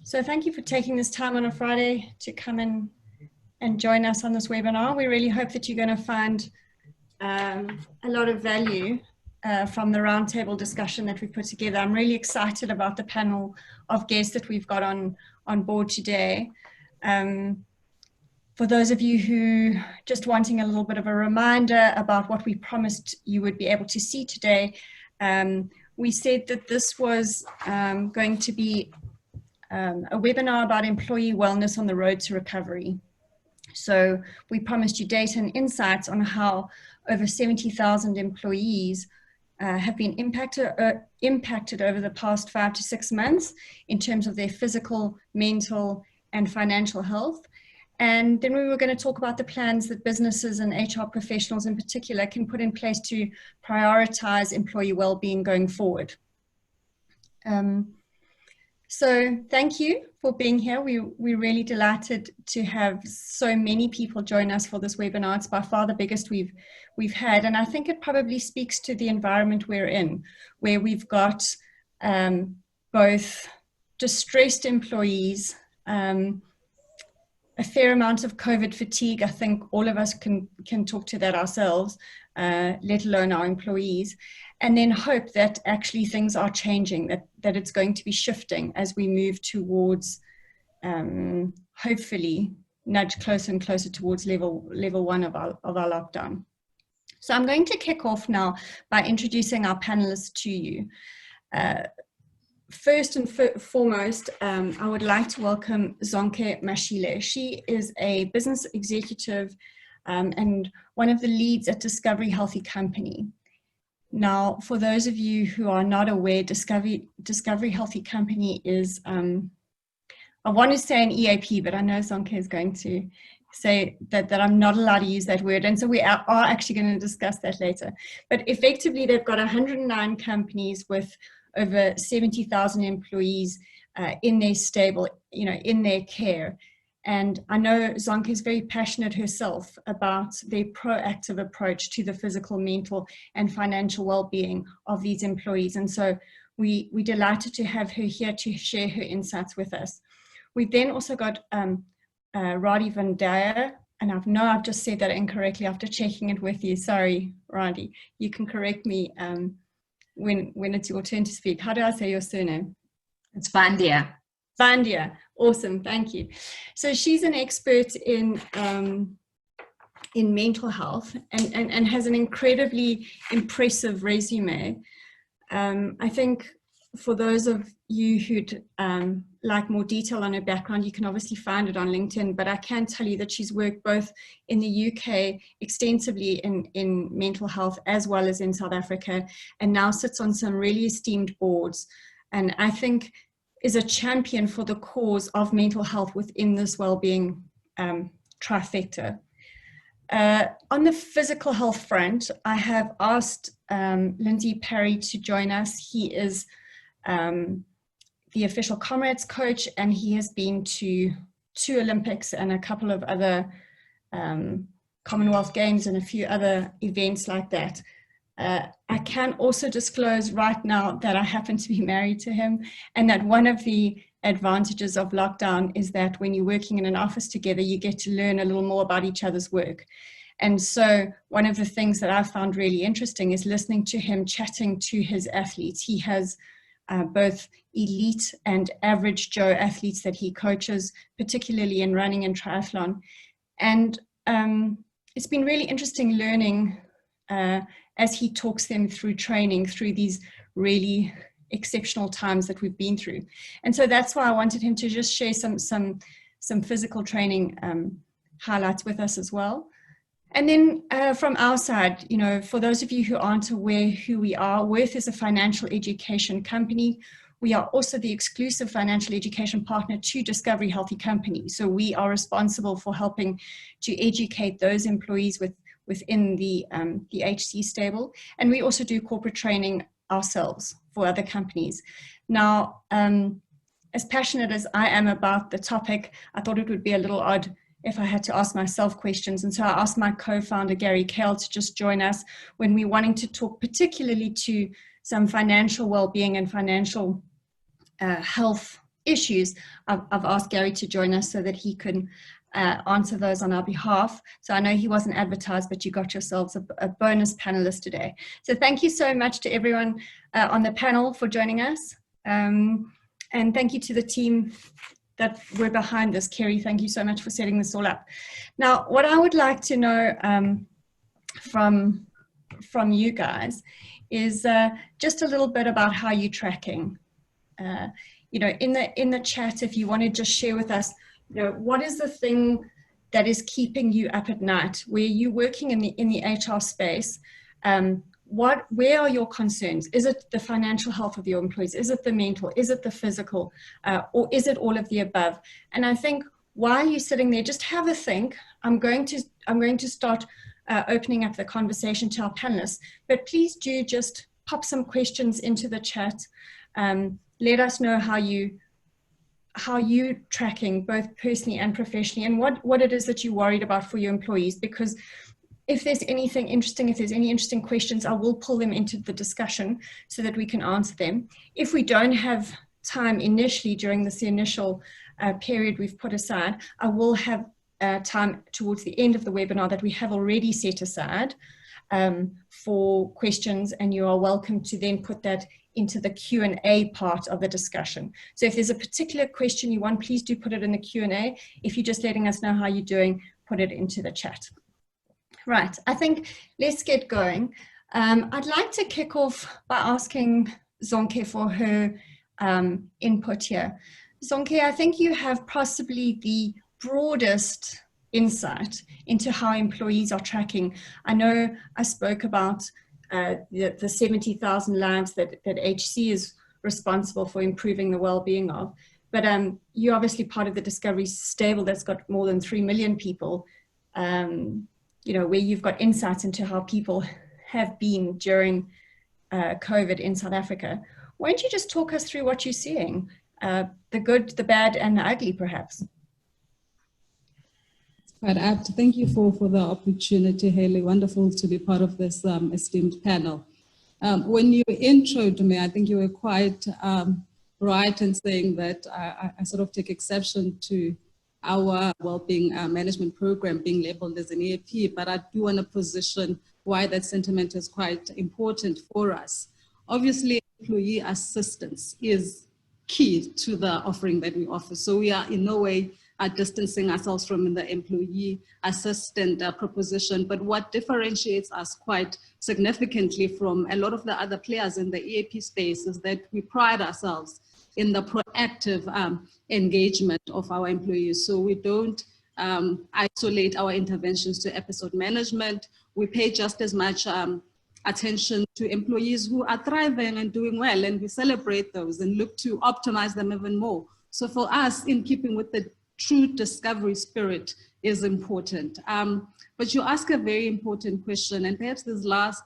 So thank you for taking this time on a Friday to come in and join us on this webinar. We really hope that you're going to find a lot of value from the roundtable discussion that we've put together. I'm really excited about the panel of guests that we've got on board today. For those of you who just wanting a little bit of a reminder about what we promised you would be able to see today, we said that this was going to be a webinar about employee wellness on the road to recovery. So we promised you data and insights on how over 70,000 employees have been impacted over the past 5 to 6 months in terms of their physical, mental, and financial health. And then we were going to talk about the plans that businesses and HR professionals in particular can put in place to prioritize employee well-being going forward. So thank you for being here. We're really delighted to have so many people join us for this webinar. It's by far the biggest we've had, and I think it probably speaks to the environment we're in, where we've got both distressed employees, a fair amount of COVID fatigue. I think all of us can talk to that ourselves, let alone our employees, and then hope that actually things are changing, that it's going to be shifting as we move towards, hopefully, nudge closer and closer towards level 1 of our lockdown. So I'm going to kick off now by introducing our panelists to you. First and foremost, I would like to welcome Zonke Mashile. She is a business executive and one of the leads at Discovery Healthy Company. Now, for those of you who are not aware, Discovery Healthy Company is, I want to say an EAP, but I know Zonke is going to say that I'm not allowed to use that word. And so we are actually going to discuss that later. But effectively, they've got 109 companies with over 70,000 employees in their stable, in their care. And I know Zonke is very passionate herself about their proactive approach to the physical, mental, and financial well-being of these employees. And so we're delighted to have her here to share her insights with us. We've then also got Radhi Vandayar, and I know I've just said that incorrectly after checking it with you. Sorry, Radhi. You can correct me when it's your turn to speak. How do I say your surname? It's Vandayar. Vandayar, awesome, thank you. So she's an expert in mental health and has an incredibly impressive resume. I think for those of you who'd like more detail on her background, you can obviously find it on LinkedIn, but I can tell you that she's worked both in the UK extensively in mental health as well as in South Africa, and now sits on some really esteemed boards. And I think is a champion for the cause of mental health within this well-being trifecta. On the physical health front, I have asked Lindsey Parry to join us. He is the official Comrades coach, and he has been to 2 Olympics and a couple of other Commonwealth Games and a few other events like that. I can also disclose right now that I happen to be married to him, and that one of the advantages of lockdown is that when you're working in an office together, you get to learn a little more about each other's work. And so one of the things that I found really interesting is listening to him chatting to his athletes. He has both elite and average Joe athletes that he coaches, particularly in running and triathlon. And it's been really interesting learning as he talks them through training through these really exceptional times that we've been through. And so that's why I wanted him to just share some physical training highlights with us as well. And then from our side, for those of you who aren't aware who we are, Worth is a financial education company. We are also the exclusive financial education partner to Discovery Healthy Company. So we are responsible for helping to educate those employees within the HC stable. And we also do corporate training ourselves for other companies. Now, as passionate as I am about the topic, I thought it would be a little odd if I had to ask myself questions. And so I asked my co-founder, Gary Kale, to just join us when we're wanting to talk particularly to some financial well-being and financial health issues, I've asked Gary to join us so that he can answer those on our behalf. So I know he wasn't advertised, but you got yourselves a bonus panelist today. So thank you so much to everyone on the panel for joining us. And thank you to the team that were behind this. Kerry, thank you so much for setting this all up. Now, what I would like to know from you guys is just a little bit about how you're tracking. You know, in the chat, if you want to just share with us, you know, what is the thing that is keeping you up at night? Where you're working in the HR space, where are your concerns? Is it the financial health of your employees? Is it the mental? Is it the physical? Or is it all of the above? And I think while you're sitting there, just have a think. I'm going to start opening up the conversation to our panelists, but please do just pop some questions into the chat. Let us know how you're tracking both personally and professionally, and what it is that you're worried about for your employees, because if there's anything interesting, if there's any interesting questions, I will pull them into the discussion so that we can answer them. If we don't have time initially during this initial period we've put aside, I will have time towards the end of the webinar that we have already set aside for questions, and you are welcome to then put that into the Q&A part of the discussion. So if there's a particular question you want, please do put it in the Q&A. If you're just letting us know how you're doing, put it into the chat. Right, I think let's get going. I'd like to kick off by asking Zonke for her input here. Zonke, I think you have possibly the broadest insight into how employees are tracking. I know I spoke about the 70,000 lives that HC is responsible for improving the well-being of, but you're obviously part of the Discovery Stable that's got more than 3 million people, you know, where you've got insights into how people have been during COVID in South Africa. Why don't you just talk us through what you're seeing, the good, the bad, and the ugly, perhaps? Quite apt. Thank you for the opportunity, Hayley. Wonderful to be part of this esteemed panel. When you introed me, I think you were quite right in saying that I sort of take exception to our well-being management program being labeled as an EAP, but I do want to position why that sentiment is quite important for us. Obviously, employee assistance is key to the offering that we offer. So we are in no way distancing ourselves from the employee assistant proposition. But what differentiates us quite significantly from a lot of the other players in the EAP space is that we pride ourselves in the proactive engagement of our employees. So we don't isolate our interventions to episode management. We pay just as much attention to employees who are thriving and doing well, and we celebrate those and look to optimize them even more. So for us, in keeping with the true discovery spirit is important. But you ask a very important question, and perhaps these last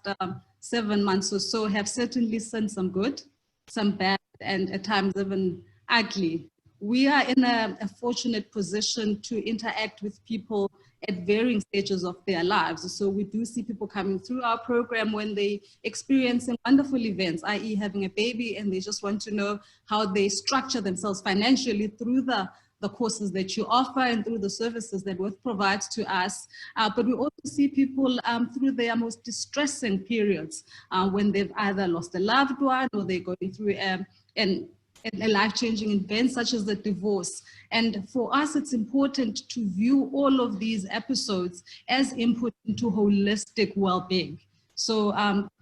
7 months or so have certainly seen some good, some bad, and at times even ugly. We are in a fortunate position to interact with people at varying stages of their lives. So we do see people coming through our program when they experience some wonderful events, i.e. having a baby, and they just want to know how they structure themselves financially through the courses that you offer and through the services that WITH provides to us. But we also see people through their most distressing periods when they've either lost a loved one or they're going through a life-changing event such as the divorce. And for us, it's important to view all of these episodes as input into holistic well-being. So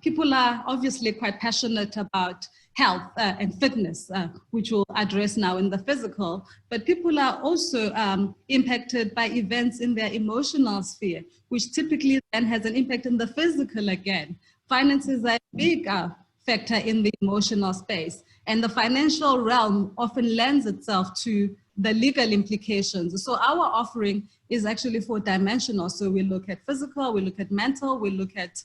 people are obviously quite passionate about health and fitness, which we'll address now in the physical, but people are also impacted by events in their emotional sphere, which typically then has an impact in the physical again. Finances are a big factor in the emotional space, and the financial realm often lends itself to the legal implications. So our offering is actually four-dimensional. So we look at physical, we look at mental, we look at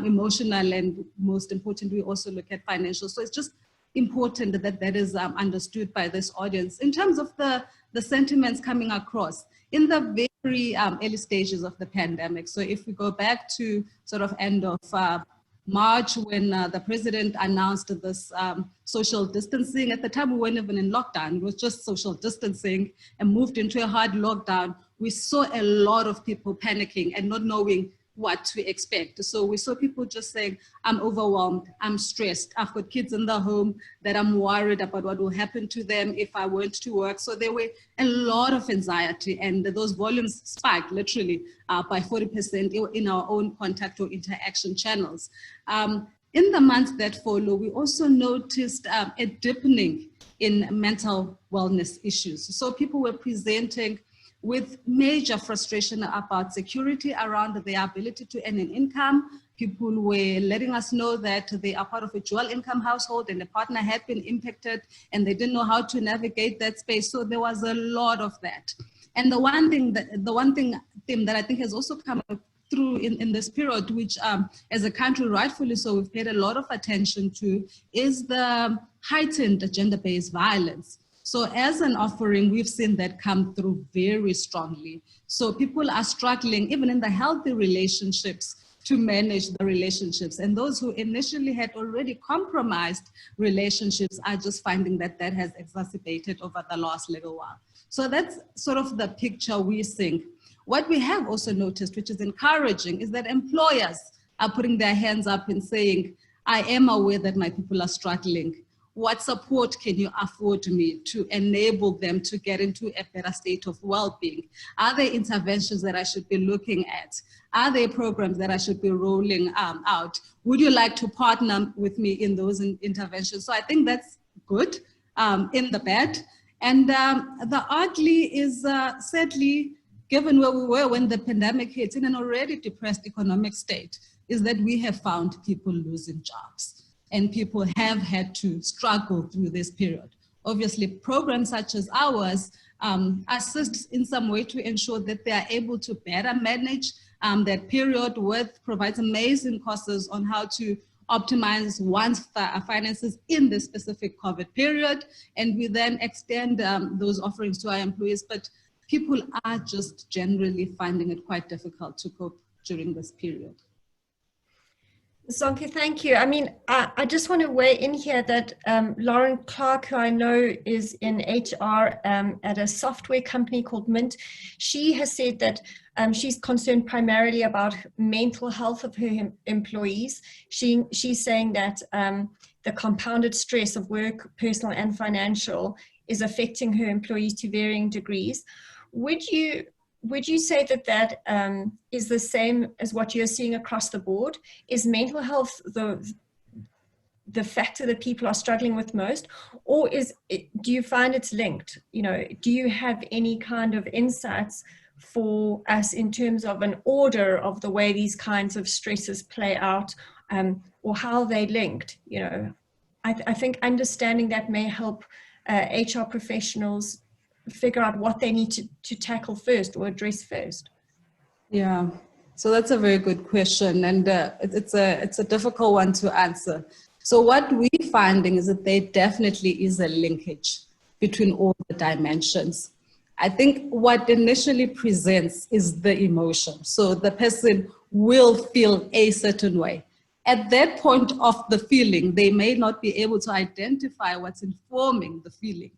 emotional, and most importantly, we also look at financial. So it's just important that that is understood by this audience. In terms of the sentiments coming across, in the very early stages of the pandemic, so if we go back to sort of end of March, when the president announced this social distancing. At the time, we weren't even in lockdown. It was just social distancing and moved into a hard lockdown. We saw a lot of people panicking and not knowing what to expect. So we saw people just saying, I'm overwhelmed, I'm stressed, I've got kids in the home that I'm worried about what will happen to them if I weren't to work. So there were a lot of anxiety, and those volumes spiked literally by 40% in our own contact or interaction channels. In the months that follow, we also noticed a deepening in mental wellness issues. So people were presenting with major frustration about security around their ability to earn an income. People were letting us know that they are part of a dual income household and the partner had been impacted and they didn't know how to navigate that space. So there was a lot of that. And the one thing that I think has also come through in this period, which as a country, rightfully so, we've paid a lot of attention to, is the heightened gender-based violence. So as an offering, we've seen that come through very strongly. So people are struggling, even in the healthy relationships, to manage the relationships. And those who initially had already compromised relationships are just finding that that has exacerbated over the last little while. So that's sort of the picture we're seeing. What we have also noticed, which is encouraging, is that employers are putting their hands up and saying, I am aware that my people are struggling. What support can you afford me to enable them to get into a better state of well-being? Are there interventions that I should be looking at? Are there programs that I should be rolling out? Would you like to partner with me in those interventions? So I think that's good in the bad. And the ugly is sadly, given where we were when the pandemic hit, in an already depressed economic state, is that we have found people losing jobs. And people have had to struggle through this period. Obviously, programs such as ours assist in some way to ensure that they are able to better manage that period, provides amazing courses on how to optimize one's finances in this specific COVID period. And we then extend those offerings to our employees. But people are just generally finding it quite difficult to cope during this period. Zonke, thank you. I mean, I just want to weigh in here that Lauren Clark, who I know is in HR at a software company called Mint, she has said that she's concerned primarily about mental health of her employees. She's saying that the compounded stress of work, personal and financial, is affecting her employees to varying degrees. Would you say that that is the same as what you're seeing across the board? Is mental health the factor that people are struggling with most, or do you find it's linked? You know, do you have any kind of insights for us in terms of an order of the way these kinds of stresses play out, or how they linked? You know, I think understanding that may help HR professionals figure out what they need to tackle first or address first. Yeah, so that's a very good question, and it's a difficult one to answer. So what we're finding is that there definitely is a linkage between all the dimensions. I think what initially presents is the emotion. So the person will feel a certain way. At that point of the feeling, they may not be able to identify what's informing the feeling.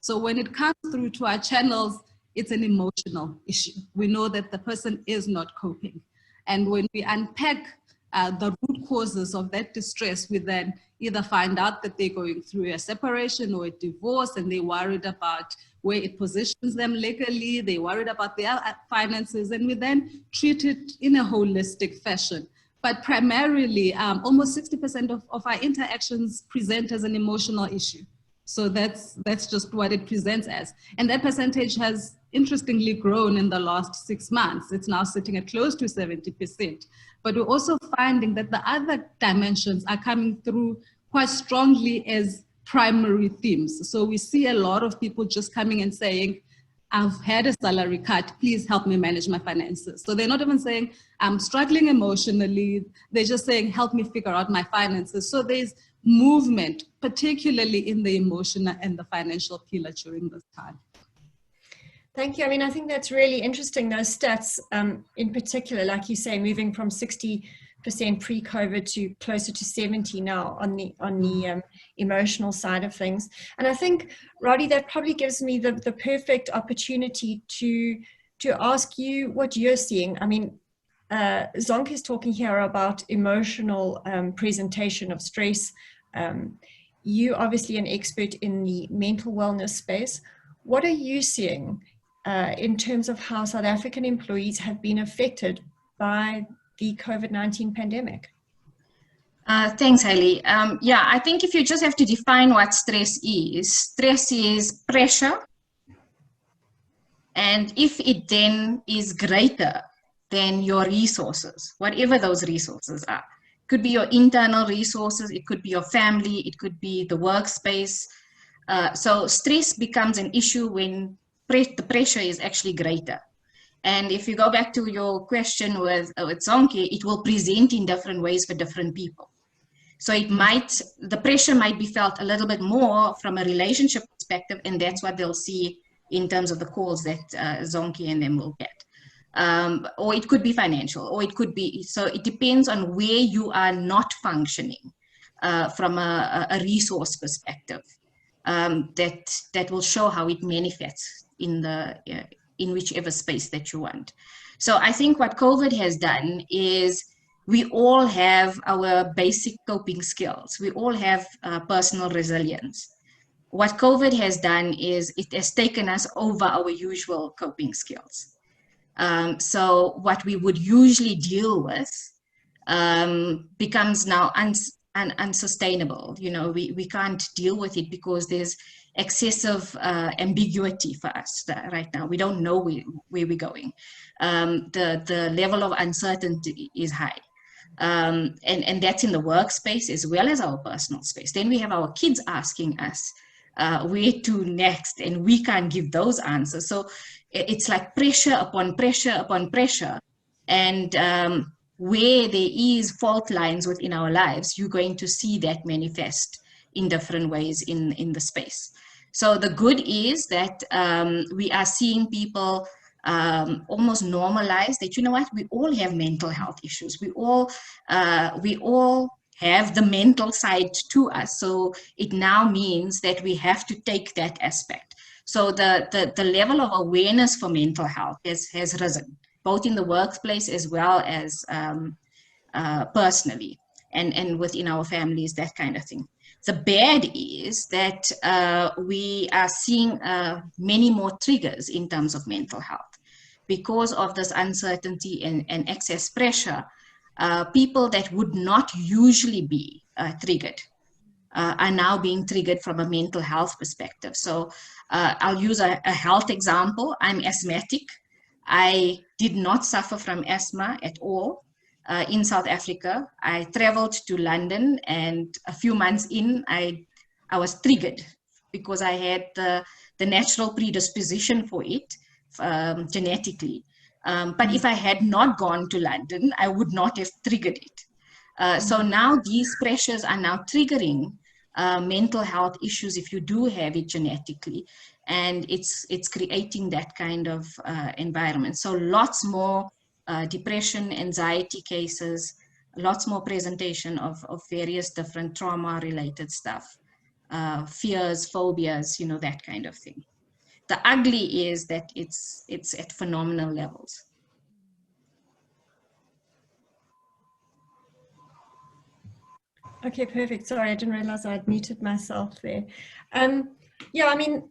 So when it comes through to our channels, it's an emotional issue. We know that the person is not coping. And when we unpack the root causes of that distress, we then either find out that they're going through a separation or a divorce, and they're worried about where it positions them legally, they're worried about their finances, and we then treat it in a holistic fashion. But primarily, almost 60% of our interactions present as an emotional issue. So that's just what it presents as. And that percentage has interestingly grown in the last 6 months. It's now sitting at close to 70%. But we're also finding that the other dimensions are coming through quite strongly as primary themes. So we see a lot of people just coming and saying, I've had a salary cut, please help me manage my finances. So they're not even saying, I'm struggling emotionally. They're just saying, help me figure out my finances. So there's movement, particularly in the emotional and the financial pillar during this time. Thank you. I mean, I think that's really interesting, those stats in particular, like you say, moving from 60% pre-COVID to closer to 70 now on the emotional side of things. And I think, Radhi, that probably gives me the perfect opportunity to ask you what you're seeing. I mean, Zonke is talking here about emotional presentation of stress. You obviously an expert in the mental wellness space. What are you seeing in terms of how South African employees have been affected by the COVID-19 pandemic? Thanks, Hayley. Yeah, I think if you just have to define what stress is pressure. And if it then is greater than your resources, whatever those resources are, it could be your internal resources, it could be your family, it could be the workspace. So stress becomes an issue when the pressure is actually greater. And if you go back to your question with Zonke, it will present in different ways for different people. So the pressure might be felt a little bit more from a relationship perspective, and that's what they'll see in terms of the calls that Zonke and them will get. Or it could be financial, or it could be, so it depends on where you are not functioning from a resource perspective. That will show how it manifests in whichever space that you want. So I think what COVID has done is we all have our basic coping skills. We all have personal resilience. What COVID has done is it has taken us over our usual coping skills. So what we would usually deal with becomes now unsustainable. You know, we can't deal with it because there's excessive ambiguity for us right now. We don't know where we're going. The level of uncertainty is high. And that's in the workspace as well as our personal space. Then we have our kids asking us where to next, and we can't give those answers. So it's like pressure upon pressure upon pressure. And where there is fault lines within our lives, you're going to see that manifest in different ways in the space. So the good is that we are seeing people almost normalize that, you know what, we all have mental health issues. We all have the mental side to us. So it now means that we have to take that aspect. So the level of awareness for mental health has risen, both in the workplace as well as personally and within our families, that kind of thing. The bad is that we are seeing many more triggers in terms of mental health. Because of this uncertainty and excess pressure, people that would not usually be triggered are now being triggered from a mental health perspective. So I'll use a health example. I'm asthmatic. I did not suffer from asthma at all in South Africa. I traveled to London, and a few months in, I was triggered because I had the natural predisposition for it genetically. But if I had not gone to London, I would not have triggered it. So now these pressures are now triggering mental health issues if you do have it genetically, and it's creating that kind of environment. So lots more depression, anxiety cases, lots more presentation of various different trauma-related stuff, fears, phobias, you know, that kind of thing. The ugly is that it's at phenomenal levels. Okay, perfect. Sorry, I didn't realize I'd muted myself there. Yeah, I mean,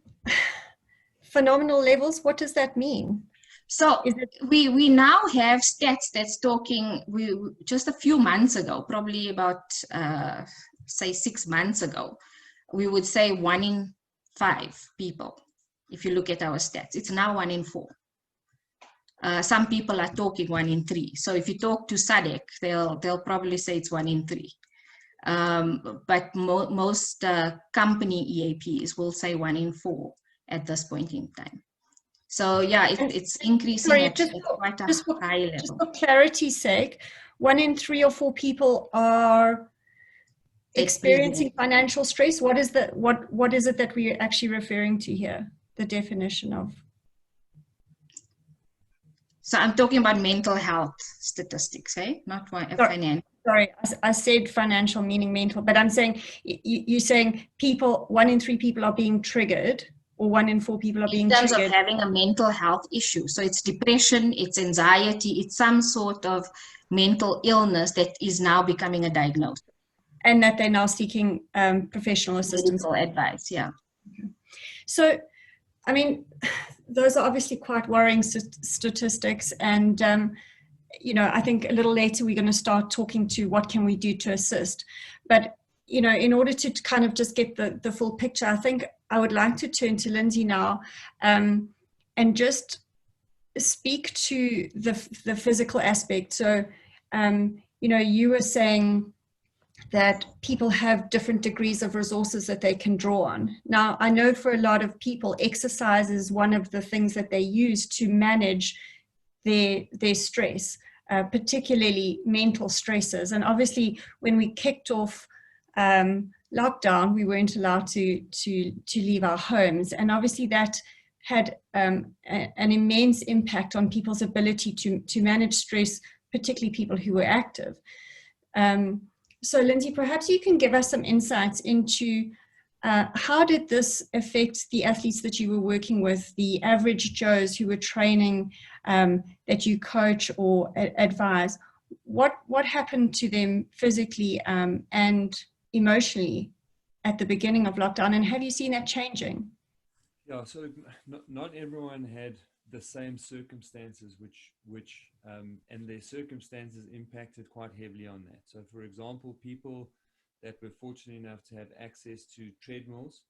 phenomenal levels, what does that mean? So we now have stats that's talking, just a few months ago, probably about, say 6 months ago, we would say 1 in 5 people. If you look at our stats, it's now 1 in 4. Some people are talking 1 in 3. So if you talk to SADC, they'll probably say it's 1 in 3. But most company EAPs will say 1 in 4 at this point in time. So yeah, it's increasing at quite a high level. Just for clarity's sake, 1 in 3 or 4 people are experiencing financial stress. What is it that we're actually referring to here? The definition of. So I'm talking about mental health statistics, eh? Not financial. Sorry, I said financial meaning mental, but I'm saying, you're saying 1 in 3 people are being triggered, or 1 in 4 people are being triggered. In terms of having a mental health issue. So it's depression, it's anxiety, it's some sort of mental illness that is now becoming a diagnosis. And that they're now seeking professional assistance. Medical advice, yeah. So, I mean, those are obviously quite worrying statistics, and I think a little later we're going to start talking to what can we do to assist. But in order to kind of just get the full picture, I think I would like to turn to Lindsey now, and just speak to the physical aspect. So, you were saying that people have different degrees of resources that they can draw on. Now, I know for a lot of people, exercise is one of the things that they use to manage their stress, particularly mental stresses. And obviously, when we kicked off lockdown, we weren't allowed to leave our homes. And obviously that had an immense impact on people's ability to manage stress, particularly people who were active. So Lindsey, perhaps you can give us some insights into how did this affect the athletes that you were working with, the average Joes who were training, that you coach or advise? What happened to them physically and emotionally at the beginning of lockdown, and have you seen that changing? Yeah, so not everyone had the same circumstances, which and their circumstances impacted quite heavily on that. So, for example, people that were fortunate enough to have access to treadmills,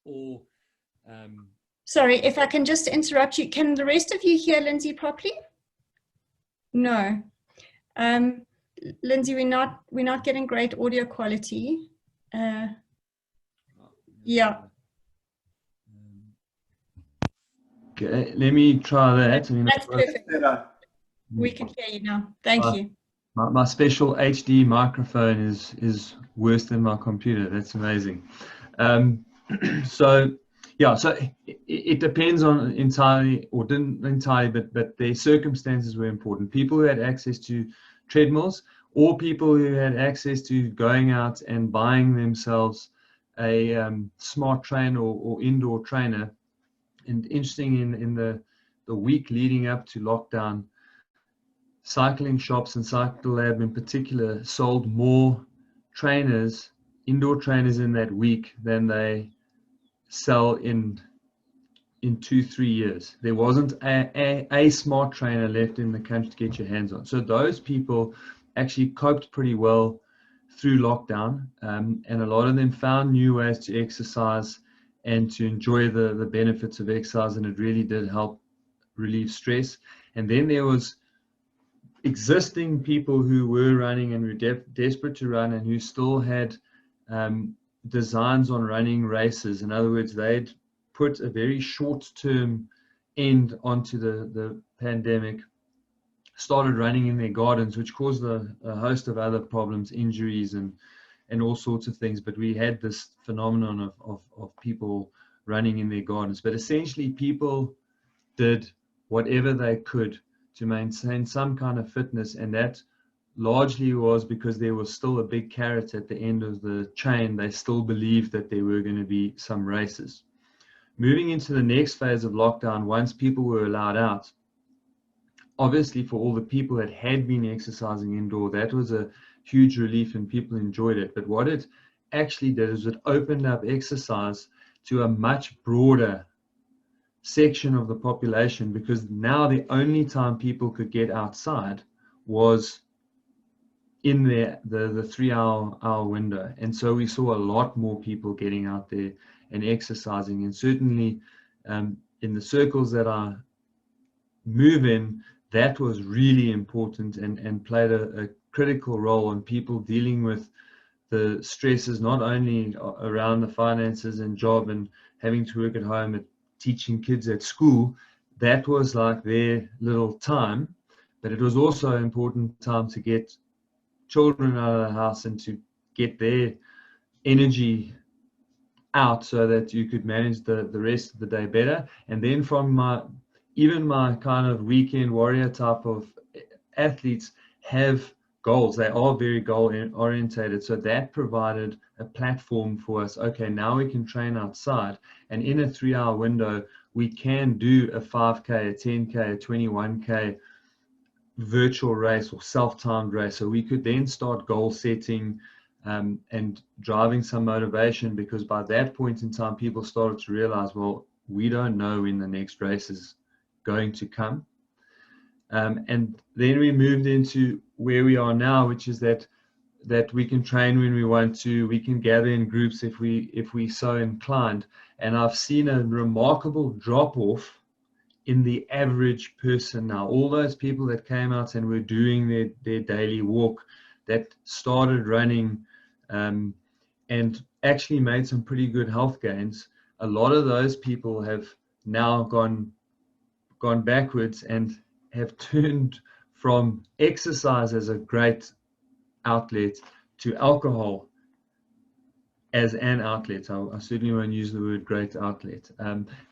or sorry, if I can just interrupt you, can the rest of you hear Lindsey properly? No. Lindsey, we're not getting great audio quality. Yeah. Okay, let me try that. That's perfect. We can hear you now. Thank you. My special HD microphone is worse than my computer. That's amazing. So it depends on entirely, or didn't entirely, but their circumstances were important. People who had access to treadmills, or people who had access to going out and buying themselves a smart trainer or indoor trainer. And interesting, in the week leading up to lockdown, cycling shops and Cycle Lab in particular sold more trainers, indoor trainers, in that week than they sell in 2-3 years. There wasn't a smart trainer left in the country to get your hands on. So those people actually coped pretty well through lockdown, and a lot of them found new ways to exercise and to enjoy the benefits of exercise, and it really did help relieve stress. And then there was existing people who were running and were desperate to run, and who still had designs on running races. In other words, they'd put a very short-term end onto the pandemic, started running in their gardens, which caused a host of other problems, injuries and all sorts of things. But we had this phenomenon of people running in their gardens. But essentially, people did whatever they could to maintain some kind of fitness, and that largely was because there was still a big carrot at the end of the chain. They still believed that there were going to be some races. Moving into the next phase of lockdown, once people were allowed out, obviously for all the people that had been exercising indoor, that was a huge relief and people enjoyed it. But what it actually did is it opened up exercise to a much broader section of the population, because now the only time people could get outside was in the 3-hour window. And so we saw a lot more people getting out there and exercising, and certainly in the circles that I move in, that was really important and played a critical role in people dealing with the stresses, not only around the finances and job and having to work at home, at teaching kids at school. That was like their little time, but it was also an important time to get children out of the house and to get their energy out so that you could manage the rest of the day better. And then from even my kind of weekend warrior type of athletes have goals. They are very goal orientated. So that provided a platform for us. Okay, now we can train outside, and in a 3-hour window, we can do a 5K, a 10K, a 21K virtual race or self-timed race. So we could then start goal setting and driving some motivation, because by that point in time, people started to realize, well, we don't know when the next race is going to come. And then we moved into where we are now, which is that we can train when we want to, we can gather in groups if we so inclined. And I've seen a remarkable drop off in the average person now. All those people that came out and were doing their daily walk, that started running and actually made some pretty good health gains, a lot of those people have now gone backwards and have turned from exercise as a great outlet to alcohol as an outlet. I certainly won't use the word great outlet.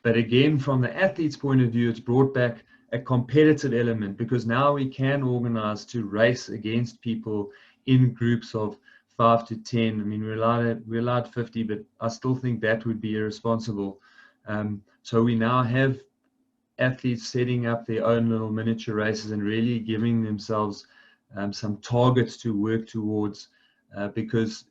But again, from the athlete's point of view, it's brought back a competitive element, because now we can organize to race against people in groups of 5 to 10. I mean, we're allowed 50, but I still think that would be irresponsible. So we now have athletes setting up their own little miniature races and really giving themselves some targets to work towards, because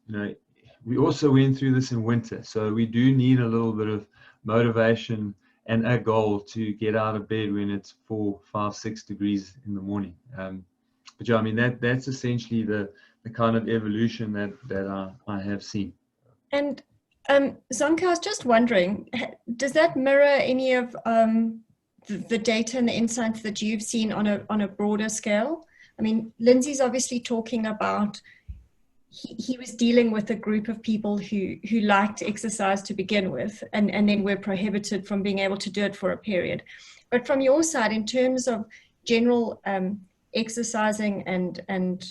we also went through this in winter, so we do need a little bit of motivation and a goal to get out of bed when it's 4, 5, 6 degrees in the morning. But yeah, I mean, that's essentially the kind of evolution that I have seen. And Zonke, I was just wondering, does that mirror any of the data and the insights that you've seen on a broader scale? I mean, Lindsey's obviously talking about he was dealing with a group of people who liked exercise to begin with, and then were prohibited from being able to do it for a period. But from your side, in terms of general exercising and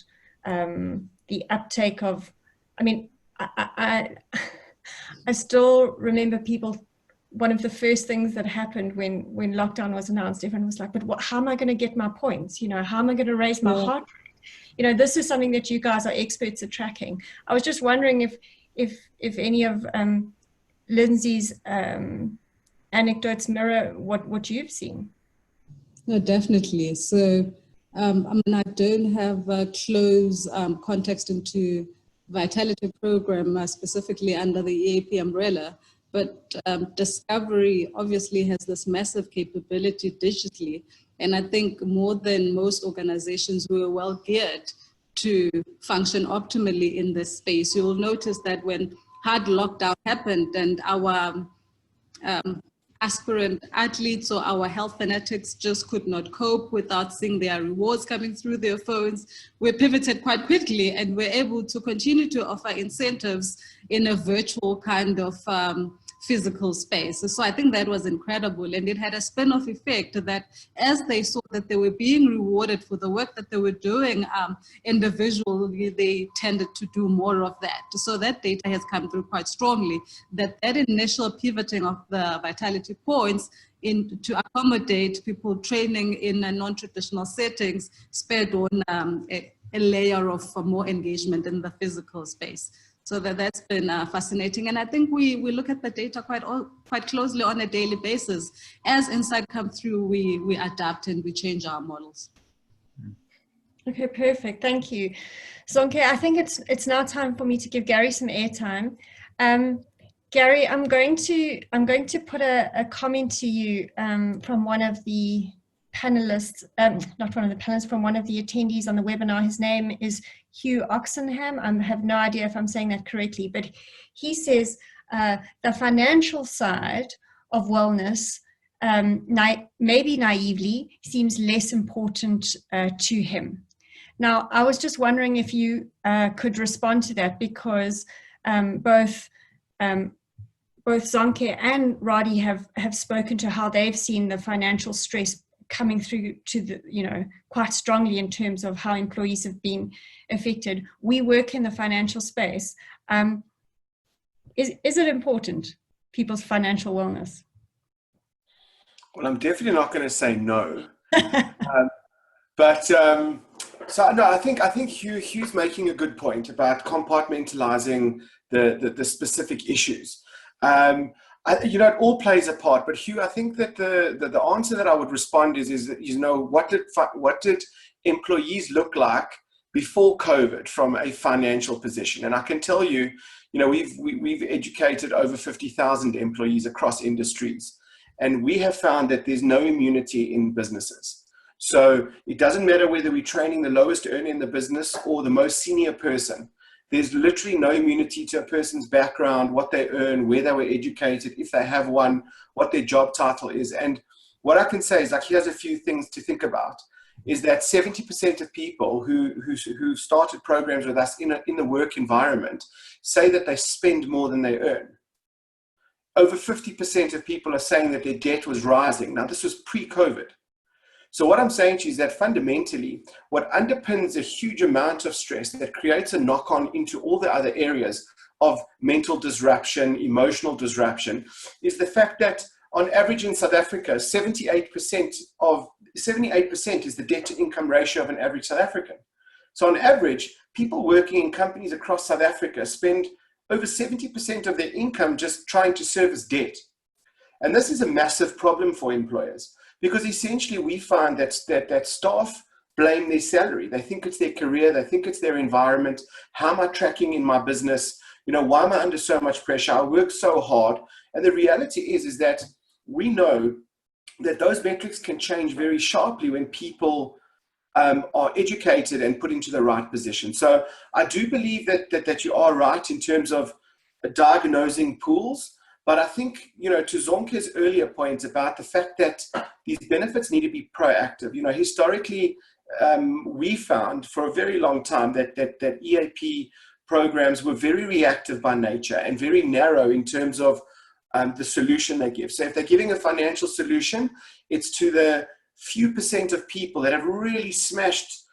the uptake of, I mean, I still remember people, one of the first things that happened when lockdown was announced, everyone was like, but how am I going to get my points? How am I going to raise my heart rate? This is something that you guys are experts at tracking. I was just wondering if any of Lindsey's anecdotes mirror what you've seen. No, definitely. So, I mean, I don't have close context into Vitality program specifically under the EAP umbrella, but Discovery obviously has this massive capability digitally. And I think more than most organizations, we are well geared to function optimally in this space. You will notice that when hard lockdown happened and our aspirant athletes or our health fanatics just could not cope without seeing their rewards coming through their phones, we pivoted quite quickly and we're able to continue to offer incentives in a virtual kind of physical space. So I think that was incredible, and it had a spin-off effect that as they saw that they were being rewarded for the work that they were doing individually, they tended to do more of that. So that data has come through quite strongly, that initial pivoting of the Vitality points to accommodate people training in non-traditional settings spurred on a layer of more engagement in the physical space. So that's been fascinating. And I think we look at the data quite closely on a daily basis. As insight comes through, we adapt and we change our models. Okay, perfect. Thank you. Zonke, I think it's now time for me to give Gary some airtime. Gary, I'm going to put a comment to you from one of the panelists, not one of the panelists, from one of the attendees on the webinar. His name is Hugh Oxenham. I have no idea if I'm saying that correctly, but he says the financial side of wellness, maybe naively, seems less important to him. Now, I was just wondering if you could respond to that, because both Zonke and Radhi have spoken to how they've seen the financial stress coming through to the, quite strongly in terms of how employees have been affected. We work in the financial space. Is it important, people's financial wellness? Well, I'm definitely not going to say no. So no, I think Hugh's making a good point about compartmentalizing the specific issues. It all plays a part. But Hugh, I think that the answer that I would respond is that, what did employees look like before COVID from a financial position? And I can tell you, we've educated over 50,000 employees across industries, and we have found that there's no immunity in businesses. So it doesn't matter whether we're training the lowest earner in the business or the most senior person. There's literally no immunity to a person's background, what they earn, where they were educated, if they have one, what their job title is. And what I can say is, here's a few things to think about, is that 70% of people who started programs with us in the work environment say that they spend more than they earn. Over 50% of people are saying that their debt was rising. Now, this was pre-COVID. So what I'm saying to you is that fundamentally, what underpins a huge amount of stress that creates a knock-on into all the other areas of mental disruption, emotional disruption, is the fact that on average in South Africa, 78% is the debt-to-income ratio of an average South African. So on average, people working in companies across South Africa spend over 70% of their income just trying to service debt. And this is a massive problem for employers, because essentially we find that staff blame their salary. They think it's their career. They think it's their environment. How am I tracking in my business? Why am I under so much pressure? I work so hard. And the reality is that we know that those metrics can change very sharply when people are educated and put into the right position. So I do believe that you are right in terms of diagnosing pools. But I think, to Zonke's earlier point about the fact that these benefits need to be proactive. Historically, we found for a very long time that EAP programs were very reactive by nature and very narrow in terms of the solution they give. So if they're giving a financial solution, it's to the few percent of people that have really smashed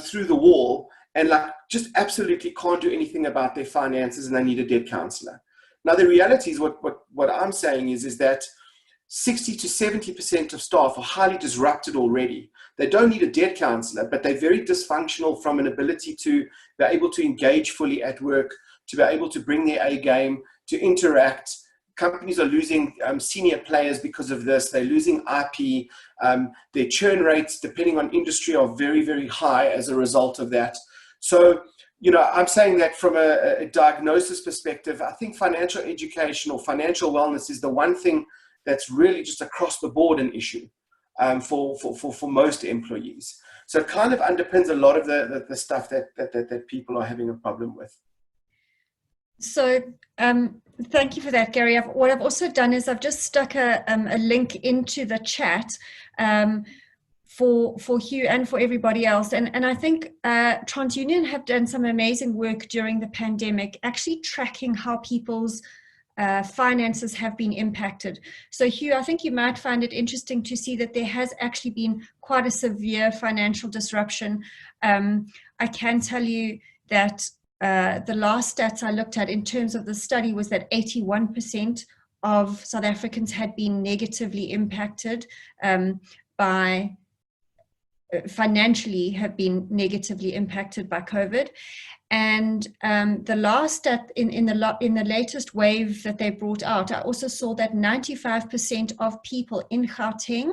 through the wall and just absolutely can't do anything about their finances, and they need a debt counselor. Now, the reality is what I'm saying is that 60 to 70% of staff are highly disrupted already. They don't need a debt counselor, but they're very dysfunctional from an ability to be able to engage fully at work, to be able to bring their A game, to interact. Companies are losing senior players because of this. They're losing IP. Their churn rates, depending on industry, are very, very high as a result of that. So, I'm saying that from a diagnosis perspective, I think financial education or financial wellness is the one thing that's really just across the board an issue for most employees. So it kind of underpins a lot of the stuff that people are having a problem with. So thank you for that, Gary. What I've also done is I've just stuck a link into the chat for Hugh and for everybody else. And I think TransUnion have done some amazing work during the pandemic, actually tracking how people's finances have been impacted. So Hugh, I think you might find it interesting to see that there has actually been quite a severe financial disruption. I can tell you that the last stats I looked at in terms of the study was that 81% of South Africans had been negatively impacted financially have been negatively impacted by COVID. And the last stat in the latest wave that they brought out, I also saw that 95% of people in Gauteng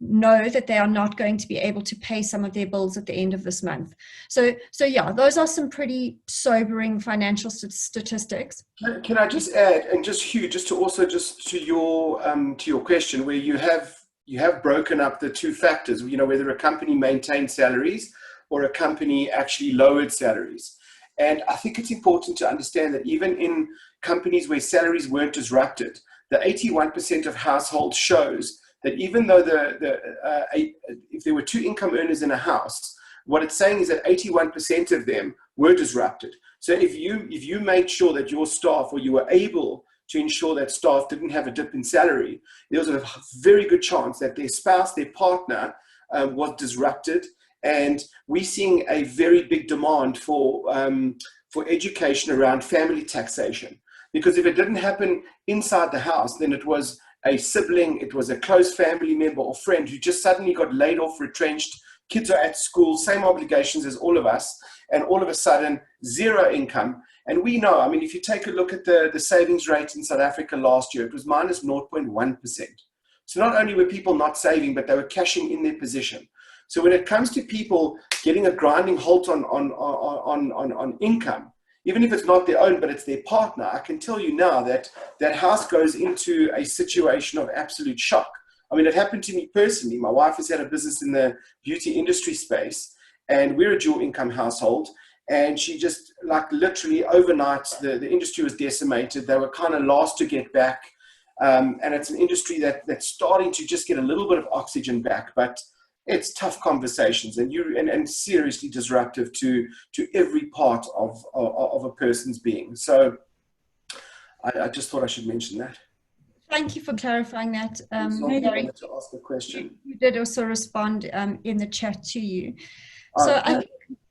know that they are not going to be able to pay some of their bills at the end of this month. So yeah, those are some pretty sobering financial statistics. Can I just add, and just Hugh, to your question, where you have broken up the two factors, whether a company maintained salaries or a company actually lowered salaries. And I think it's important to understand that even in companies where salaries weren't disrupted, the 81% of households shows that even though if there were two income earners in a house, what it's saying is that 81% of them were disrupted. So if you made sure that your staff, or you were able to ensure that staff didn't have a dip in salary, there was a very good chance that their spouse, their partner, was disrupted. And we're seeing a very big demand for education around family taxation. Because if it didn't happen inside the house, then it was a sibling, it was a close family member or friend who just suddenly got laid off, retrenched. Kids are at school, same obligations as all of us, and all of a sudden, zero income. And we know, I mean, if you take a look at the savings rate in South Africa last year, it was minus 0.1%. So not only were people not saving, but they were cashing in their position. So when it comes to people getting a grinding halt on income, even if it's not their own, but it's their partner, I can tell you now that that house goes into a situation of absolute shock. I mean, it happened to me personally. My wife has had a business in the beauty industry space, and we're a dual income household. And she just, like, literally overnight, the industry was decimated. They were kind of last to get back. And it's an industry that's starting to just get a little bit of oxygen back, but it's tough conversations and seriously disruptive to every part of a person's being. So I just thought I should mention that. Thank you for clarifying that. Zonke wanted to ask a question. You did also respond in the chat to you. So I think,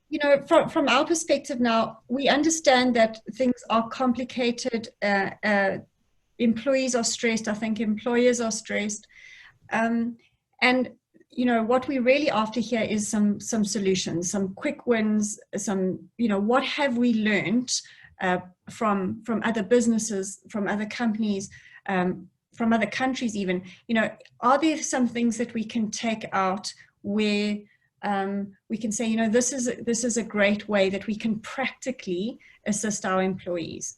you know, from our perspective now, we understand that things are complicated. Employees are stressed. I think employers are stressed. And, you know, what we really after here is some solutions, some quick wins, some, you know, what have we learned from other businesses, from other companies, from other countries even, you know, are there some things that we can take out where we can say, you know, this is a great way that we can practically assist our employees.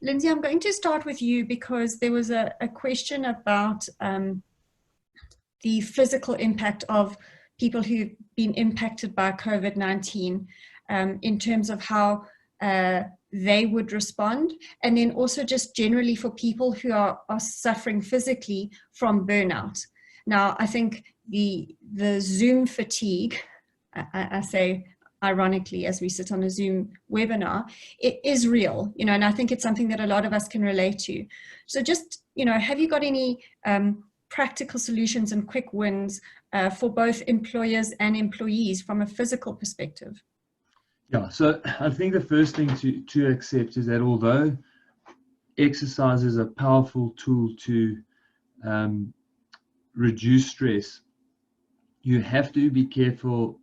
Lindsey, I'm going to start with you because there was a question about the physical impact of people who've been impacted by COVID-19 in terms of how they would respond, and then also just generally for people who are suffering physically from burnout. Now, I think the Zoom fatigue, I say ironically as we sit on a Zoom webinar, it is real, you know, and I think it's something that a lot of us can relate to. So just, you know, have you got any practical solutions and quick wins for both employers and employees from a physical perspective? Yeah, so I think the first thing to accept is that although exercise is a powerful tool to reduce stress, you have to be careful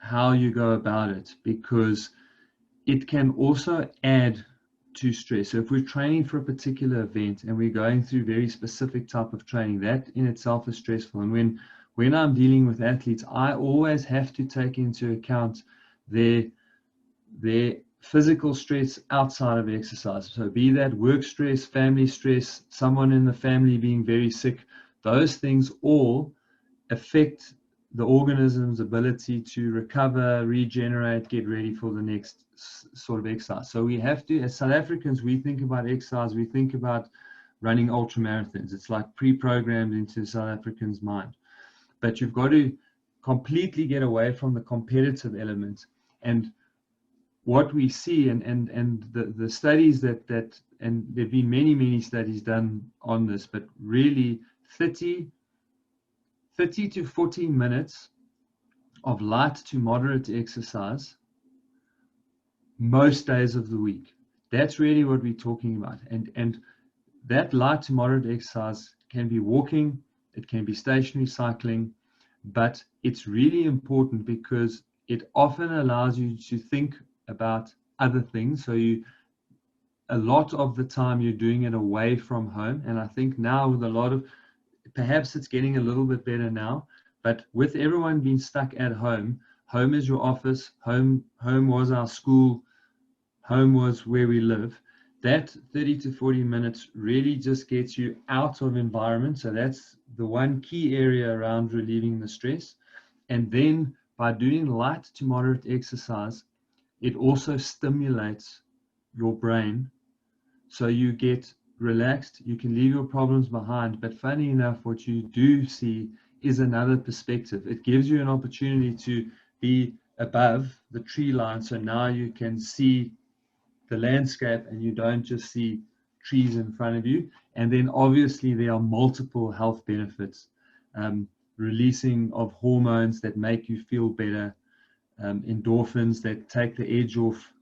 how you go about it, because it can also add to stress. So if we're training for a particular event and we're going through very specific type of training, that in itself is stressful. And when I'm dealing with athletes, I always have to take into account their physical stress outside of exercise. So be that work stress, family stress, someone in the family being very sick, those things all affect the organism's ability to recover, regenerate, get ready for the next sort of exercise. So we have to, as South Africans, we think about exercise, we think about running ultra marathons. It's like pre-programmed into South Africans' mind. But you've got to completely get away from the competitive element. And what we see, and the studies that and there have been many studies done on this, but really 30 to 40 minutes of light to moderate exercise most days of the week. That's really what we're talking about. And that light to moderate exercise can be walking, it can be stationary cycling, but it's really important because it often allows you to think about other things. So a lot of the time you're doing it away from home. And I think now with a lot of, perhaps it's getting a little bit better now, but with everyone being stuck at home, home is your office, home was our school, home was where we live. That 30 to 40 minutes really just gets you out of environment. So that's the one key area around relieving the stress. And then by doing light to moderate exercise, it also stimulates your brain. So you get relaxed, you can leave your problems behind. But funny enough, what you do see is another perspective. It gives you an opportunity to be above the tree line. So now you can see the landscape and you don't just see trees in front of you. And then obviously there are multiple health benefits, releasing of hormones that make you feel better, endorphins that take the edge off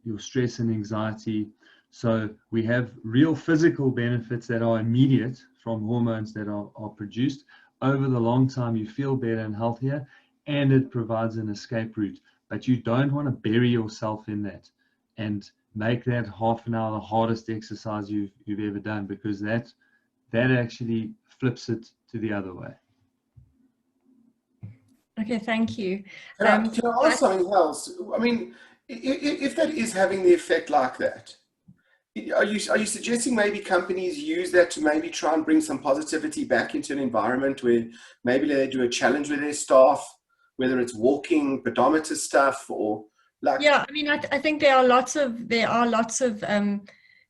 your stress and anxiety. So we have real physical benefits that are immediate from hormones that are produced. Over the long time, you feel better and healthier, and it provides an escape route. But you don't want to bury yourself in that and make that half an hour the hardest exercise you've ever done, because that actually flips it to the other way. Okay, thank you. Can I ask something else? I mean, if that is having the effect like that, are you suggesting maybe companies use that to maybe try and bring some positivity back into an environment where maybe they do a challenge with their staff, whether it's walking, pedometer stuff, or like? Yeah, I mean, I think there are lots of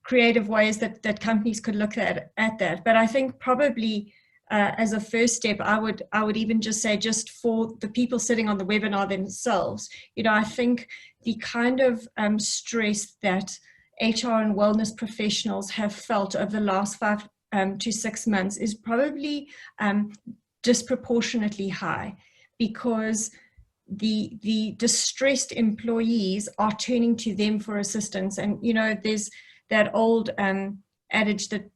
creative ways that companies could look at that. But I think probably as a first step, I would even just say, just for the people sitting on the webinar themselves, I think the kind of stress that HR and wellness professionals have felt over the last 5 to 6 months is probably disproportionately high, because the distressed employees are turning to them for assistance. And there's that old adage that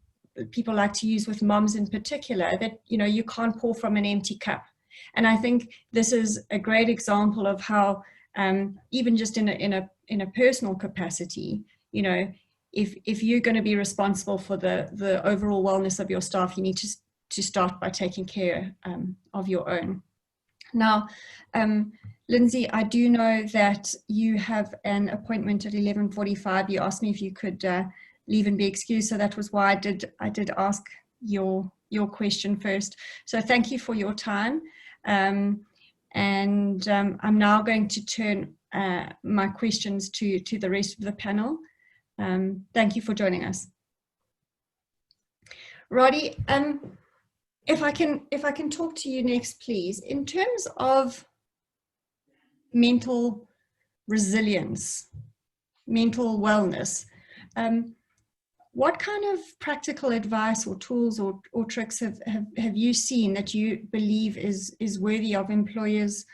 people like to use with moms in particular, that you can't pour from an empty cup. And I think this is a great example of how even just in a personal capacity, if you're going to be responsible for the overall wellness of your staff, you need to start by taking care of your own. Now, Lindsey, I do know that you have an appointment at 11:45. You asked me if you could leave and be excused, so that was why I did ask your question first. So thank you for your time, and I'm now going to turn my questions to the rest of the panel. Thank you for joining us. Radhi, if I can talk to you next, please. In terms of mental resilience, mental wellness, what kind of practical advice or tools or tricks have you seen that you believe is worthy of employers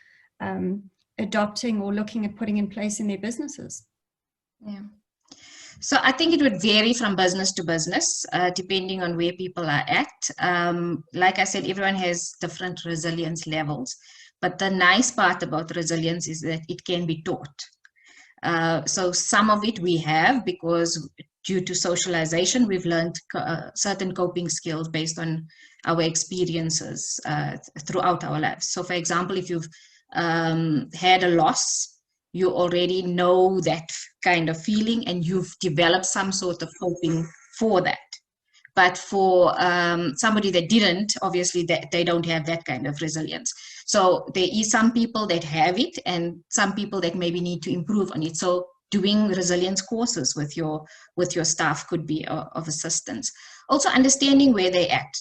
adopting or looking at putting in place in their businesses? Yeah. So I think it would vary from business to business, depending on where people are at. Like I said, everyone has different resilience levels, but the nice part about resilience is that it can be taught. So some of it we have, because due to socialization, we've learned certain coping skills based on our experiences throughout our lives. So for example, if you've had a loss, you already know that kind of feeling and you've developed some sort of coping for that. But for somebody that didn't, obviously they don't have that kind of resilience. So there is some people that have it and some people that maybe need to improve on it. So doing resilience courses with your staff could be of assistance. Also understanding where they're at.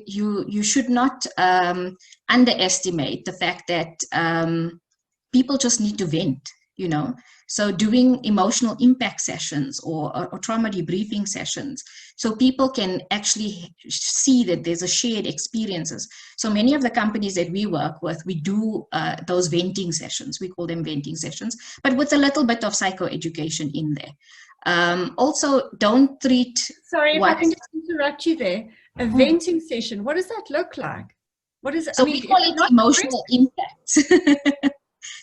You should not underestimate the fact that people just need to vent, So doing emotional impact sessions or trauma debriefing sessions, so people can actually see that there's a shared experiences. So many of the companies that we work with, we do those venting sessions. We call them venting sessions, but with a little bit of psychoeducation in there. Also, don't treat... Sorry, if I can just interrupt you there. A venting session, what does that look like? What is it? So we call it emotional impact.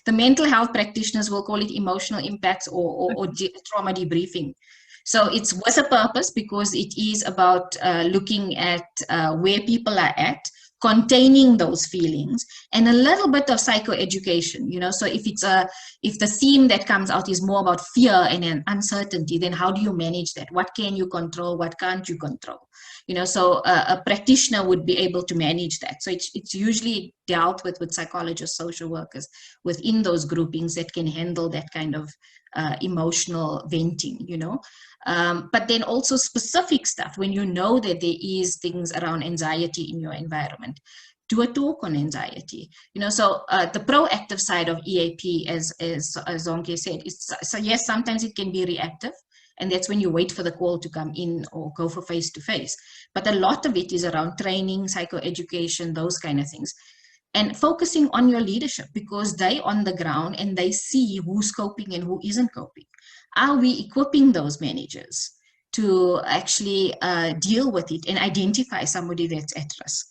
The mental health practitioners will call it emotional impacts or trauma debriefing. So it's with a purpose, because it is about looking at where people are at, containing those feelings, and a little bit of psychoeducation. So if the theme that comes out is more about fear and uncertainty, then how do you manage that? What can you control? What can't you control? So a practitioner would be able to manage that. So it's usually dealt with psychologists, social workers within those groupings that can handle that kind of emotional venting, But then also specific stuff, when you know that there is things around anxiety in your environment, do a talk on anxiety. So the proactive side of EAP, as Zonke said, so yes, sometimes it can be reactive. And that's when you wait for the call to come in or go for face-to-face. But a lot of it is around training, psychoeducation, those kind of things. And focusing on your leadership, because they on the ground and they see who's coping and who isn't coping. Are we equipping those managers to actually deal with it and identify somebody that's at risk.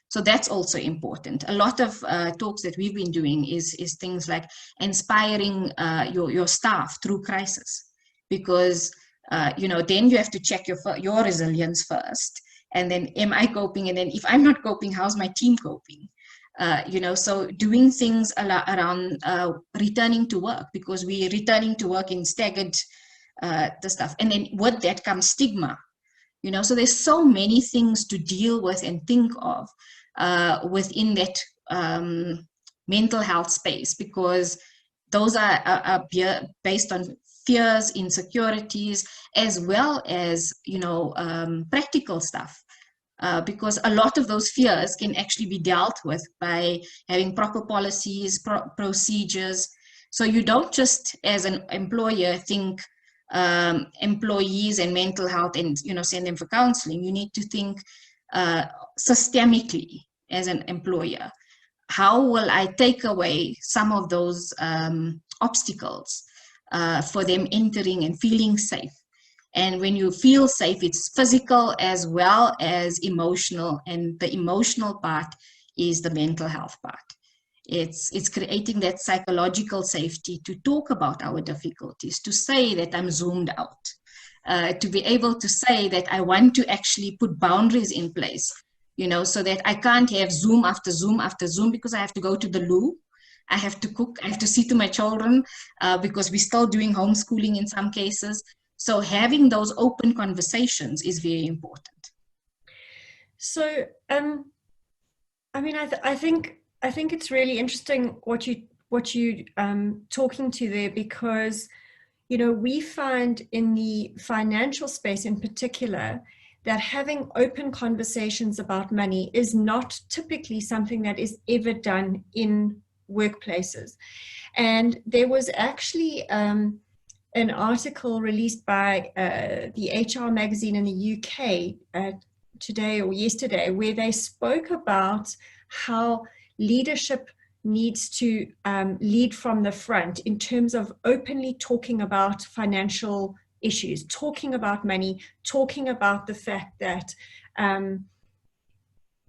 So that's also important. A lot of talks that we've been doing is things like inspiring your staff through crisis, because then you have to check your resilience first, and then am I coping? And then if I'm not coping, how's my team coping? So doing things around returning to work, because we're returning to work in staggered the stuff, and then with that comes stigma. So there's so many things to deal with and think of within that mental health space, because those are based on fears, insecurities, as well as practical stuff. Because a lot of those fears can actually be dealt with by having proper policies, procedures. So you don't just, as an employer, think employees and mental health and send them for counseling. You need to think systemically as an employer. How will I take away some of those obstacles for them entering and feeling safe? And when you feel safe, it's physical as well as emotional, and the emotional part is the mental health part. It's creating that psychological safety to talk about our difficulties, to say that I'm zoomed out, to be able to say that I want to actually put boundaries in place, so that I can't have Zoom after Zoom after Zoom, because I have to go to the loo, I have to cook, I have to see to my children, because we're still doing homeschooling in some cases. So having those open conversations is very important. So, I think it's really interesting what you talking to there, because we find in the financial space in particular that having open conversations about money is not typically something that is ever done in workplaces. And there was actually an article released by the HR magazine in the UK today or yesterday, where they spoke about how leadership needs to lead from the front in terms of openly talking about financial issues, talking about money, talking about the fact that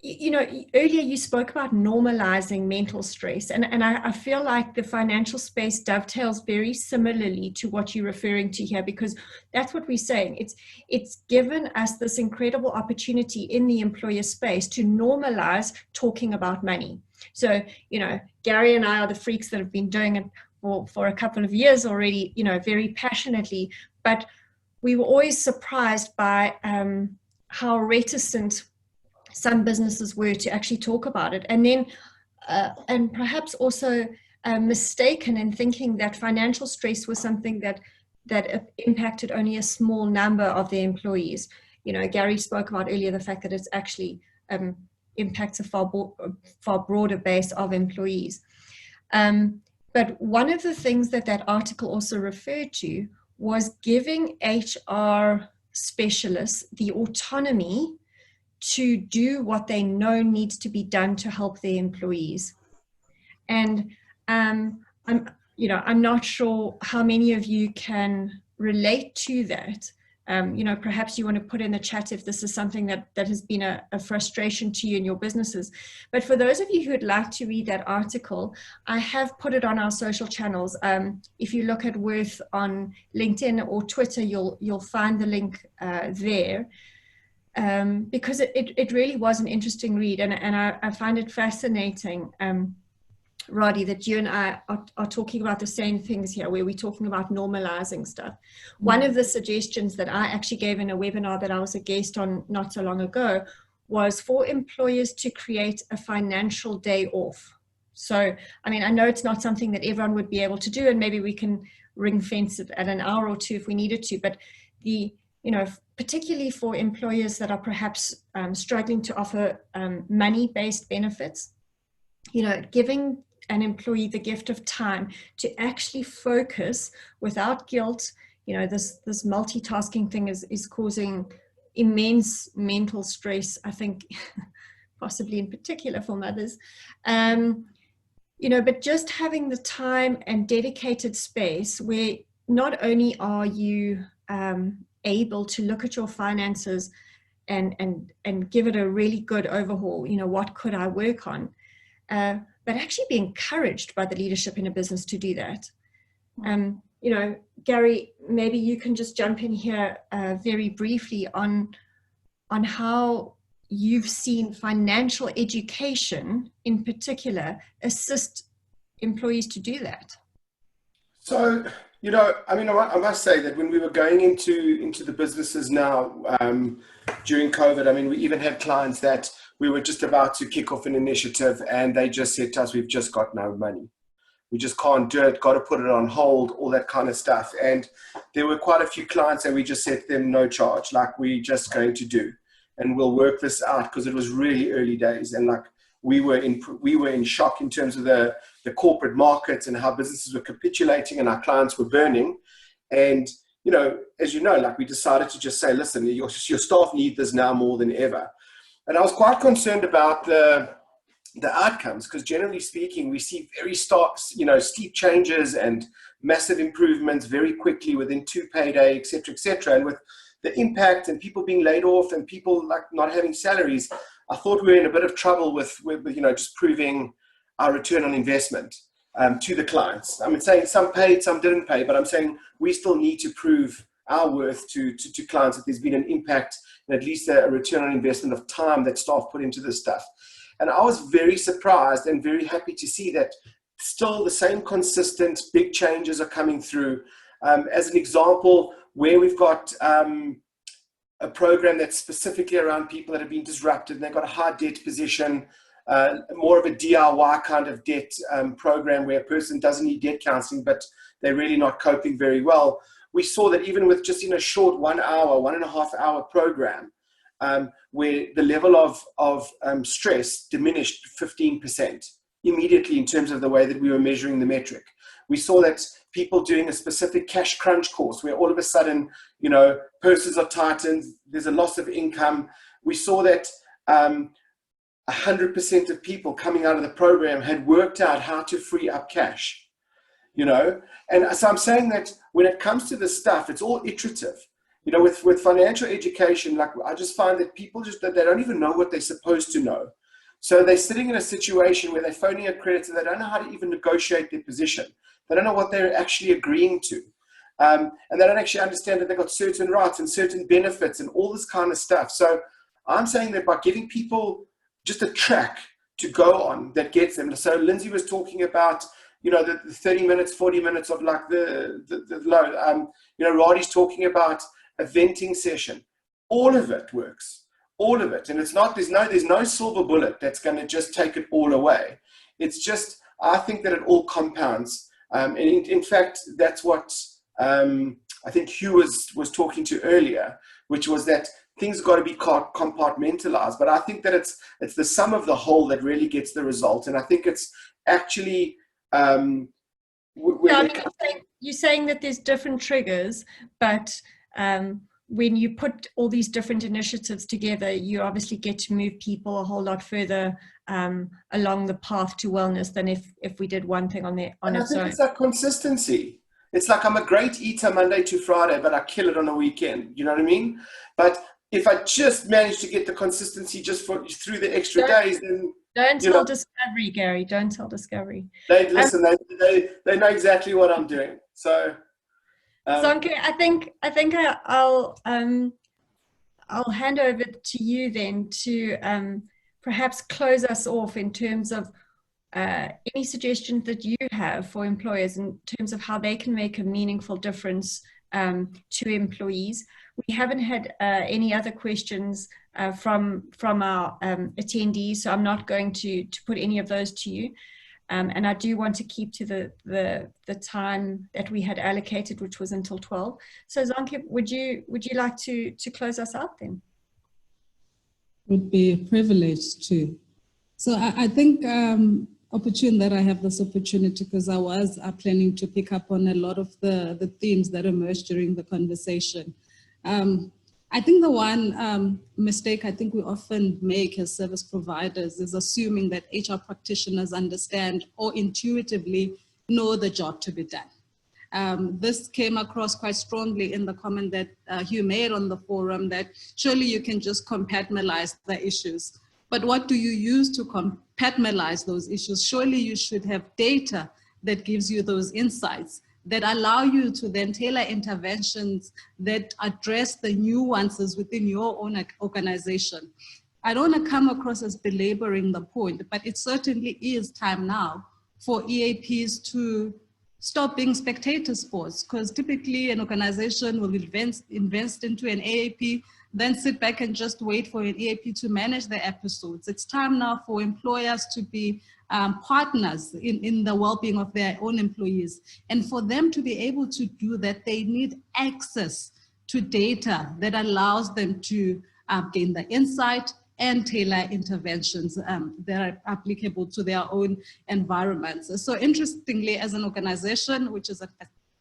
earlier you spoke about normalizing mental stress, and I feel like the financial space dovetails very similarly to what you're referring to here, because that's what we're saying. It's given us this incredible opportunity in the employer space to normalize talking about money. So, Gary and I are the freaks that have been doing it for a couple of years already, very passionately, but we were always surprised by how reticent some businesses were to actually talk about it, and then and perhaps also mistaken in thinking that financial stress was something that impacted only a small number of their employees. Gary spoke about earlier the fact that it's actually impacts a far broader base of employees. But one of the things that article also referred to was giving HR specialists the autonomy to do what they know needs to be done to help their employees. And I'm not sure how many of you can relate to that. Perhaps you want to put in the chat if this is something that has been a frustration to you in your businesses. But for those of you who would like to read that article, I have put it on our social channels. If you look at Worth on LinkedIn or Twitter, you'll find the link there. Because it really was an interesting read, and I find it fascinating, Radhi, that you and I are talking about the same things here, where we're talking about normalizing stuff. One of the suggestions that I actually gave in a webinar that I was a guest on not so long ago was for employers to create a financial day off. So, I know it's not something that everyone would be able to do, and maybe we can ring fence it at an hour or two if we needed to, but particularly for employers that are perhaps struggling to offer money-based benefits, giving an employee the gift of time to actually focus without guilt. This multitasking thing is causing immense mental stress, I think, possibly in particular for mothers. But just having the time and dedicated space where not only are you able to look at your finances and give it a really good overhaul. You know, what could I work on? But actually be encouraged by the leadership in a business to do that. You know, Gary, maybe you can just jump in here very briefly on how you've seen financial education in particular assist employees to do that. So, you know, I mean, I must say that when we were going into the businesses now during COVID, I mean, we even had clients that we were just about to kick off an initiative and they just said to us, we've just got no money. We just can't do it, got to put it on hold, all that kind of stuff. And there were quite a few clients that we just said to them, no charge, like we're just going to do. And we'll work this out, because it was really early days. And like we were in shock in terms of the corporate markets and how businesses were capitulating and our clients were burning. And, you know, as you know, like we decided to just say, listen, your staff need this now more than ever. And I was quite concerned about the outcomes, because generally speaking, we see very steep changes and massive improvements very quickly within 2 payday, et cetera, and with the impact and people being laid off and people like not having salaries, I thought we were in a bit of trouble with you know, just proving our return on investment to the clients. I'm saying some paid, some didn't pay, but I'm saying we still need to prove our worth to clients that there's been an impact and at least a return on investment of time that staff put into this stuff. And I was very surprised and very happy to see that still the same consistent big changes are coming through. As an example, where we've got a program that's specifically around people that have been disrupted and they've got a high debt position, more of a DIY kind of debt program where a person doesn't need debt counseling, but they're really not coping very well. We saw that even with just in a short 1 hour, 1.5 hour program, where the level of stress diminished 15% immediately in terms of the way that we were measuring the metric. We saw that people doing a specific cash crunch course where all of a sudden, you know, purses are tightened, there's a loss of income. We saw that 100% of people coming out of the program had worked out how to free up cash, you know. And so I'm saying that when it comes to this stuff, it's all iterative. You know, with financial education, like I just find that people they don't even know what they're supposed to know. So they're sitting in a situation where they're phoning a creditor, they don't know how to even negotiate their position. They don't know what they're actually agreeing to. And they don't actually understand that they've got certain rights and certain benefits and all this kind of stuff. So I'm saying that by giving people just a track to go on that gets them. So Lindsey was talking about, you know, the 30 minutes, 40 minutes of like the load. You know, Radhi's talking about a venting session. All of it works. All of it. And it's not, there's no silver bullet that's going to just take it all away. It's just, I think that it all compounds. And in fact, that's what I think Hugh was talking to earlier, which was that things got to be compartmentalized. But I think that it's the sum of the whole that really gets the result. And I think it's actually... you're saying that there's different triggers, but when you put all these different initiatives together, you obviously get to move people a whole lot further along the path to wellness than if we did one thing on its own. I think it's that consistency. It's like I'm a great eater Monday to Friday, but I kill it on the weekend. You know what I mean? But if I just manage to get the consistency just through the extra days, then... Don't tell Discovery, Gary. Don't tell Discovery. They listen. They know exactly what I'm doing. So... Zonke, I think I'll hand over to you then to perhaps close us off in terms of any suggestions that you have for employers in terms of how they can make a meaningful difference to employees. We haven't had any other questions from our attendees, so I'm not going to put any of those to you. And I do want to keep to the time that we had allocated, which was until 12. So Zonke, would you like to close us out then? Would be a privilege to. So I think opportune that I have this opportunity because I was planning to pick up on a lot of the themes that emerged during the conversation. I think the one mistake I think we often make as service providers is assuming that HR practitioners understand or intuitively know the job to be done. This came across quite strongly in the comment that Hugh made on the forum, that surely you can just compartmentalize the issues. But what do you use to compartmentalize those issues? Surely you should have data that gives you those insights that allow you to then tailor interventions that address the nuances within your own organization. I don't want to come across as belaboring the point, but it certainly is time now for EAPs to stop being spectator sports, because typically an organization will invest into an AAP, then sit back and just wait for an EAP to manage the episodes. It's time now for employers to be partners in the well-being of their own employees. And for them to be able to do that, they need access to data that allows them to gain the insight and tailor interventions that are applicable to their own environments. So interestingly, as an organization, which is a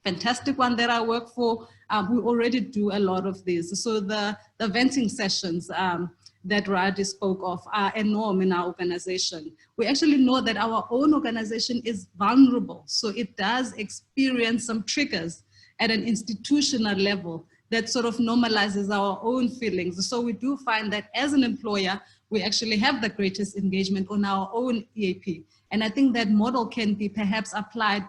fantastic one that I work for, we already do a lot of this. So the venting sessions that Radhi spoke of are a norm in our organization. We actually know that our own organization is vulnerable. So it does experience some triggers at an institutional level that sort of normalizes our own feelings. So we do find that as an employer, we actually have the greatest engagement on our own EAP. And I think that model can be perhaps applied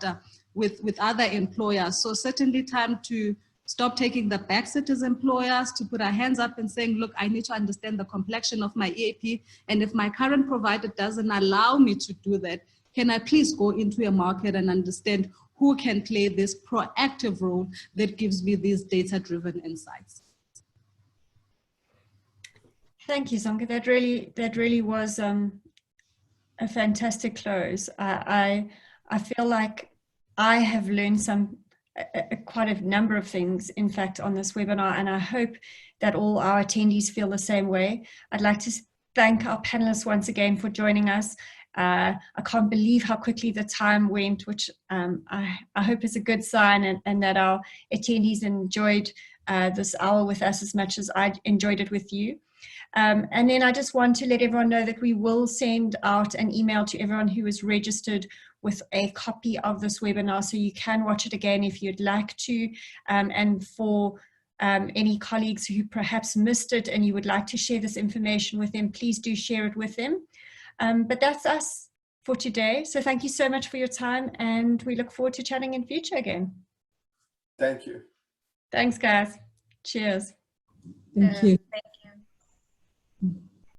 with other employers. So certainly time to stop taking the backseat as employers, to put our hands up and saying, look, I need to understand the complexion of my EAP. And if my current provider doesn't allow me to do that, can I please go into a market and understand who can play this proactive role that gives me these data-driven insights? Thank you, Zonke. That really was a fantastic close. I feel like I have learned quite a number of things, in fact, on this webinar, and I hope that all our attendees feel the same way. I'd like to thank our panelists once again for joining us. I can't believe how quickly the time went, which I hope is a good sign, and that our attendees enjoyed this hour with us as much as I enjoyed it with you. And then I just want to let everyone know that we will send out an email to everyone who is registered with a copy of this webinar, so you can watch it again if you'd like to. And for any colleagues who perhaps missed it and you would like to share this information with them, please do share it with them. But that's us for today. So thank you so much for your time, and we look forward to chatting in future again. Thank you. Thanks, guys. Cheers. Thank you. Thank